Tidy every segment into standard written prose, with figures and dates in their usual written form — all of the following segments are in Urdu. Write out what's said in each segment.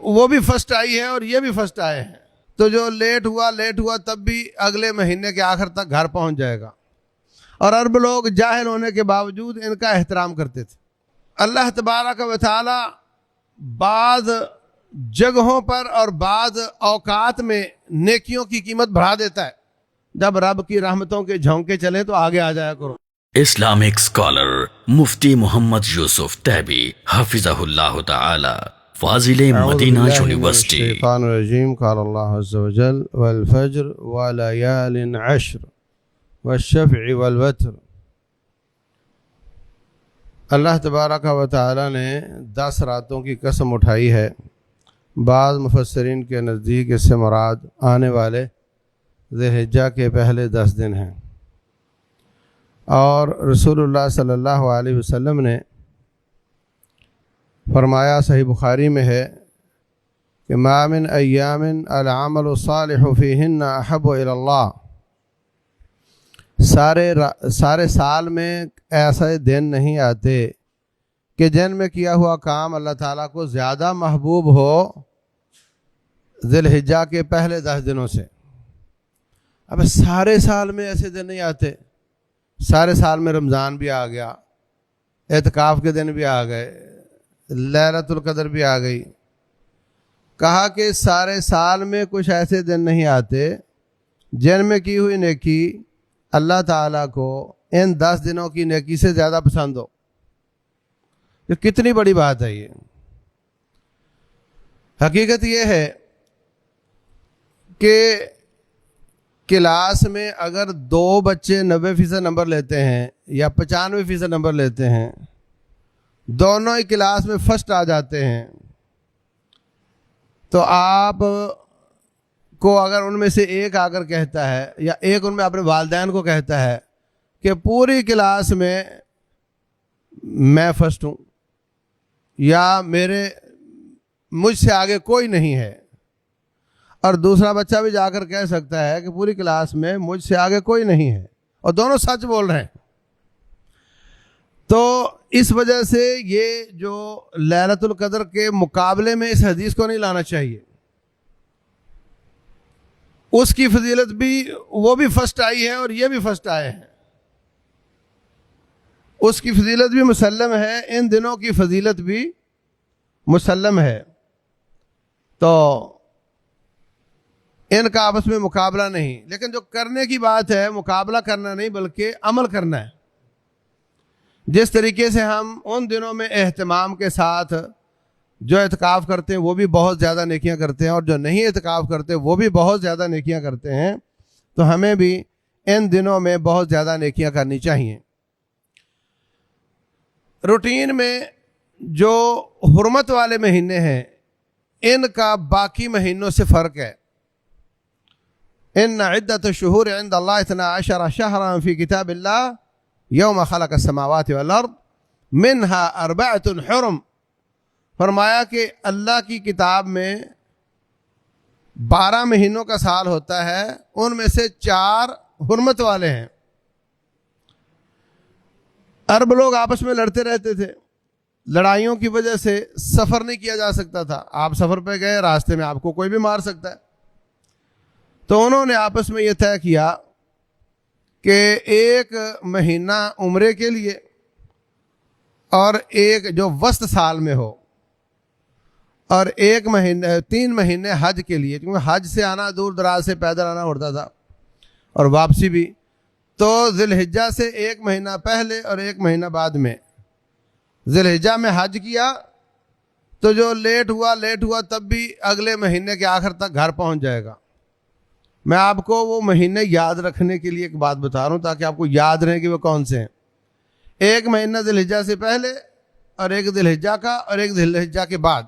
وہ بھی فرسٹ آئی ہے اور یہ بھی فرسٹ آئے ہیں، تو جو لیٹ ہوا تب بھی اگلے مہینے کے آخر تک گھر پہنچ جائے گا۔ اور عرب لوگ جاہل ہونے کے باوجود ان کا احترام کرتے تھے۔ اللہ تبارک و تعالی بعض جگہوں پر اور بعض اوقات میں نیکیوں کی قیمت بڑھا دیتا ہے۔ جب رب کی رحمتوں کے جھونکے چلے تو آگے آ جایا کرو۔ اسلامک اسکالر مفتی محمد یوسف تیبی حفظہ اللہ تعالی، فاضل مدینہ یونیورسٹی۔ الشیطان الرجیم، قال اللہ عز وجل والفجر وليال عشر والشفع والوتر۔ اللہ تبارک و تعالی نے 10 راتوں کی قسم اٹھائی ہے۔ بعض مفسرین کے نزدیک اس سے مراد آنے والے ذی الحجہ کے پہلے 10 دن ہیں، اور رسول اللہ صلی اللہ علیہ وسلم نے فرمایا، صحیح بخاری میں ہے کہ ما من ایام العمل الصالح فیہن احب الی اللہ۔ سارے سال میں ایسے دن نہیں آتے کہ جن میں کیا ہوا کام اللہ تعالیٰ کو زیادہ محبوب ہو ذی الحجہ کے پہلے 10 دنوں سے۔ اب سارے سال میں ایسے دن نہیں آتے، سارے سال میں رمضان بھی آ گیا، اعتکاف کے دن بھی آ گئے، لیلۃ القدر بھی آ گئی۔ کہا کہ سارے سال میں کچھ ایسے دن نہیں آتے جن میں کی ہوئی نیکی اللہ تعالیٰ کو ان 10 دنوں کی نیکی سے زیادہ پسند ہو۔ یہ کتنی بڑی بات ہے۔ یہ حقیقت یہ ہے کہ کلاس میں اگر 2 بچے 90% نمبر لیتے ہیں یا 95% نمبر لیتے ہیں، دونوں ہی کلاس میں فرسٹ آ جاتے ہیں، تو آپ کو اگر ان میں سے ایک آ کر کہتا ہے یا ایک ان میں اپنے والدین کو کہتا ہے کہ پوری کلاس میں میں فرسٹ ہوں یا مجھ سے آگے کوئی نہیں ہے، اور دوسرا بچہ بھی جا کر کہہ سکتا ہے کہ پوری کلاس میں مجھ سے آگے کوئی نہیں ہے، اور دونوں سچ بول رہے ہیں، تو اس وجہ سے یہ جو لیلۃ القدر کے مقابلے میں اس حدیث کو نہیں لانا چاہیے۔ اس کی فضیلت بھی، وہ بھی فرسٹ آئی ہے اور یہ بھی فرسٹ آئے ہیں، اس کی فضیلت بھی مسلم ہے، ان دنوں کی فضیلت بھی مسلم ہے، تو ان کا آپس میں مقابلہ نہیں۔ لیکن جو کرنے کی بات ہے، مقابلہ کرنا نہیں بلکہ عمل کرنا ہے۔ جس طریقے سے ہم ان دنوں میں اہتمام کے ساتھ جو اعتکاف کرتے ہیں وہ بھی بہت زیادہ نیکیاں کرتے ہیں، اور جو نہیں اعتکاف کرتے وہ بھی بہت زیادہ نیکیاں کرتے ہیں، تو ہمیں بھی ان دنوں میں بہت زیادہ نیکیاں کرنی چاہیے۔ روٹین میں جو حرمت والے مہینے ہیں ان کا باقی مہینوں سے فرق ہے۔ ان عدت الشہور عند اللہ 12 شہرا فی کتاب اللہ یوم خلق السماوات والارض منها 4 حرم۔ فرمایا کہ اللہ کی کتاب میں 12 مہینوں کا سال ہوتا ہے، ان میں سے 4 حرمت والے ہیں۔ عرب لوگ آپس میں لڑتے رہتے تھے، لڑائیوں کی وجہ سے سفر نہیں کیا جا سکتا تھا۔ آپ سفر پہ گئے، راستے میں آپ کو کوئی بھی مار سکتا ہے، تو انہوں نے آپس میں یہ طے کیا کہ 1 مہینہ عمرے کے لیے اور ایک جو وسط سال میں ہو، اور 3 مہینے حج کے لیے، کیونکہ حج سے آنا دور دراز سے پیدل آنا پڑتا تھا اور واپسی بھی، تو ذی الحجہ سے 1 مہینہ پہلے اور 1 مہینہ بعد میں ذی الحجہ میں حج کیا، تو جو لیٹ ہوا تب بھی اگلے مہینے کے آخر تک گھر پہنچ جائے گا۔ میں آپ کو وہ مہینے یاد رکھنے کے لیے ایک بات بتا رہا ہوں تاکہ آپ کو یاد رہے کہ وہ کون سے ہیں۔ 1 مہینہ ذی الحجہ سے پہلے اور 1 ذی الحجہ کا اور 1 ذی الحجہ کے بعد،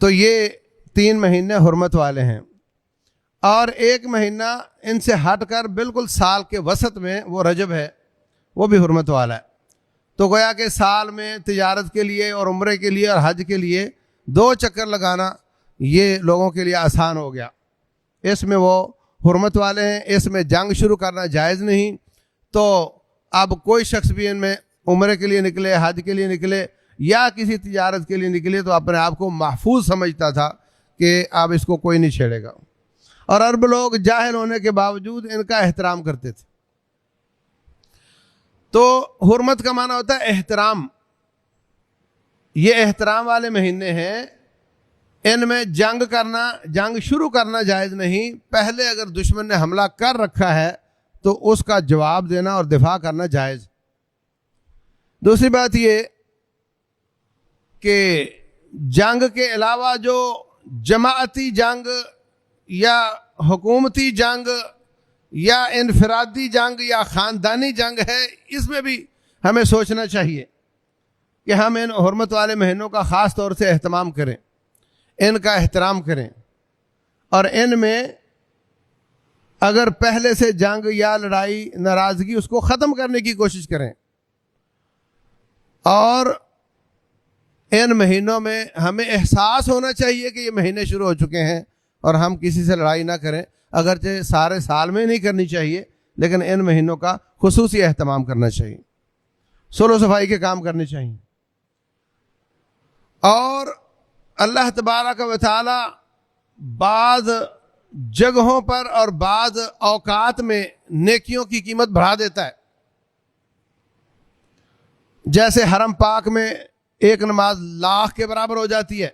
تو یہ 3 مہینے حرمت والے ہیں، اور 1 مہینہ ان سے ہٹ کر بالکل سال کے وسط میں وہ رجب ہے، وہ بھی حرمت والا ہے۔ تو گویا کہ سال میں تجارت کے لیے اور عمرے کے لیے اور حج کے لیے 2 چکر لگانا یہ لوگوں کے لیے آسان ہو گیا۔ اس میں وہ حرمت والے ہیں، اس میں جنگ شروع کرنا جائز نہیں، تو اب کوئی شخص بھی ان میں عمرے کے لیے نکلے، حج کے لیے نکلے یا کسی تجارت کے لیے نکلے تو اپنے آپ کو محفوظ سمجھتا تھا کہ اب اس کو کوئی نہیں چھیڑے گا. اور عرب لوگ جاہل ہونے کے باوجود ان کا احترام کرتے تھے. تو حرمت کا معنی ہوتا ہے احترام. یہ احترام والے مہینے ہیں، ان میں جنگ شروع کرنا جائز نہیں. پہلے اگر دشمن نے حملہ کر رکھا ہے تو اس کا جواب دینا اور دفاع کرنا جائز. دوسری بات یہ کہ جنگ کے علاوہ جو جماعتی جنگ یا حکومتی جنگ یا انفرادی جنگ یا خاندانی جنگ ہے، اس میں بھی ہمیں سوچنا چاہیے کہ ہم ان حرمت والے مہینوں کا خاص طور سے اہتمام کریں، ان کا احترام کریں، اور ان میں اگر پہلے سے جنگ یا لڑائی ناراضگی اس کو ختم کرنے کی کوشش کریں. اور ان مہینوں میں ہمیں احساس ہونا چاہیے کہ یہ مہینے شروع ہو چکے ہیں اور ہم کسی سے لڑائی نہ کریں. اگرچہ سارے سال میں نہیں کرنی چاہیے، لیکن ان مہینوں کا خصوصی اہتمام کرنا چاہیے، صلح و صفائی کے کام کرنے چاہیے. اور اللہ تبارک و تعالی بعض جگہوں پر اور بعض اوقات میں نیکیوں کی قیمت بڑھا دیتا ہے. جیسے حرم پاک میں ایک نماز 1,00,000 کے برابر ہو جاتی ہے،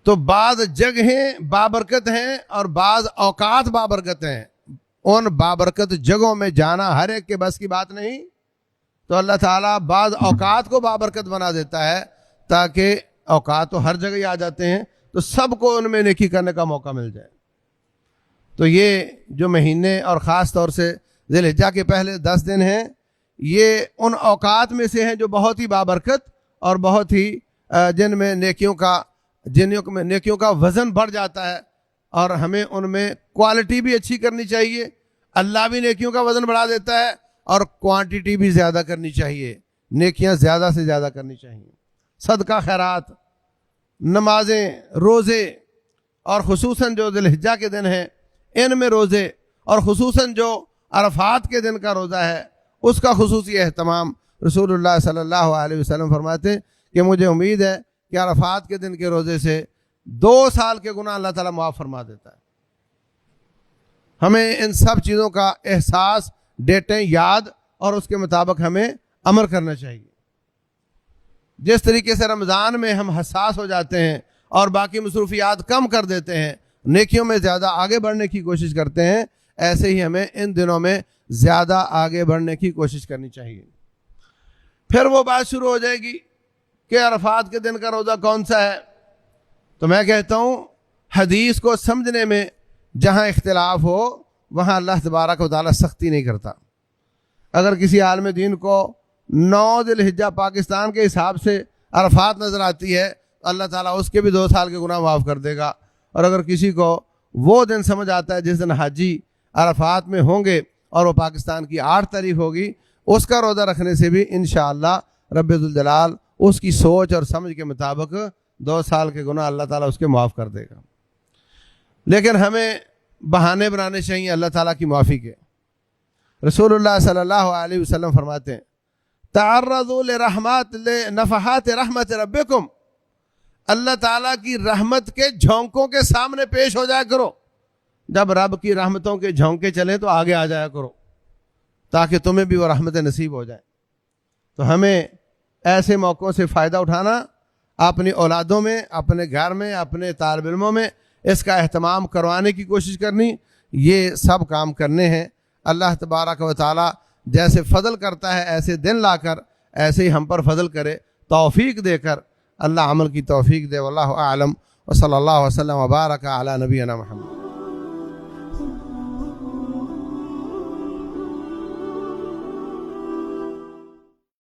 تو بعض جگہیں بابرکت ہیں اور بعض اوقات بابرکت ہیں. ان بابرکت جگہوں میں جانا ہر ایک کے بس کی بات نہیں، تو اللہ تعالیٰ بعض اوقات کو بابرکت بنا دیتا ہے تاکہ اوقات تو ہر جگہ ہی آ جاتے ہیں تو سب کو ان میں نیکی کرنے کا موقع مل جائے. تو یہ جو مہینے اور خاص طور سے ذی الحجہ کے پہلے 10 دن ہیں، یہ ان اوقات میں سے ہیں جو بہت ہی بابرکت اور بہت ہی جن میں نیکیوں کا وزن بڑھ جاتا ہے، اور ہمیں ان میں کوالٹی بھی اچھی کرنی چاہیے. اللہ بھی نیکیوں کا وزن بڑھا دیتا ہے اور کوانٹیٹی بھی زیادہ کرنی چاہیے، نیکیاں زیادہ سے زیادہ کرنی چاہیے. صدقہ خیرات، نمازیں، روزے، اور خصوصاً جو ذی الحجہ کے دن ہیں ان میں روزے، اور خصوصاً جو عرفات کے دن کا روزہ ہے اس کا خصوصی اہتمام. رسول اللہ صلی اللہ علیہ وسلم فرماتے ہیں کہ مجھے امید ہے کہ عرفات کے دن کے روزے سے 2 سال کے گناہ اللہ تعالیٰ معاف فرما دیتا ہے. ہمیں ان سب چیزوں کا احساس، ڈیٹیں یاد، اور اس کے مطابق ہمیں عمل کرنا چاہیے. جس طریقے سے رمضان میں ہم حساس ہو جاتے ہیں اور باقی مصروفیات کم کر دیتے ہیں، نیکیوں میں زیادہ آگے بڑھنے کی کوشش کرتے ہیں، ایسے ہی ہمیں ان دنوں میں زیادہ آگے بڑھنے کی کوشش کرنی چاہیے. پھر وہ بات شروع ہو جائے گی کہ عرفات کے دن کا روزہ کون سا ہے. تو میں کہتا ہوں حدیث کو سمجھنے میں جہاں اختلاف ہو وہاں اللہ تبارک و تعالیٰ سختی نہیں کرتا. اگر کسی عالم دین کو 9 ذی الحجہ پاکستان کے حساب سے عرفات نظر آتی ہے، اللہ تعالیٰ اس کے بھی 2 سال کے گناہ معاف کر دے گا. اور اگر کسی کو وہ دن سمجھ آتا ہے جس دن حاجی عرفات میں ہوں گے اور وہ پاکستان کی 8 تاریخ ہوگی، اس کا روزہ رکھنے سے بھی انشاءاللہ رب ذوالجلال اس کی سوچ اور سمجھ کے مطابق 2 سال کے گناہ اللہ تعالیٰ اس کے معاف کر دے گا. لیکن ہمیں بہانے بنانے چاہیے اللہ تعالیٰ کی معافی کے. رسول اللہ صلی اللہ علیہ وسلم فرماتے ہیں تعرضوا لنفحات رحمت ربکم، اللہ تعالیٰ کی رحمت کے جھونکوں کے سامنے پیش ہو جایا کرو. جب رب کی رحمتوں کے جھونکے چلیں تو آگے آ جایا کرو تاکہ تمہیں بھی وہ رحمت نصیب ہو جائے. تو ہمیں ایسے موقعوں سے فائدہ اٹھانا، اپنی اولادوں میں، اپنے گھر میں، اپنے طالب علموں میں اس کا اہتمام کروانے کی کوشش کرنی، یہ سب کام کرنے ہیں. اللہ تبارک و تعالی جیسے فضل کرتا ہے ایسے دن لا کر ایسے ہی ہم پر فضل کرے، توفیق دے کر اللہ عمل کی توفیق دے. واللہ اعلم، وصلی اللہ وسلم وبارک علی نبینا محمد.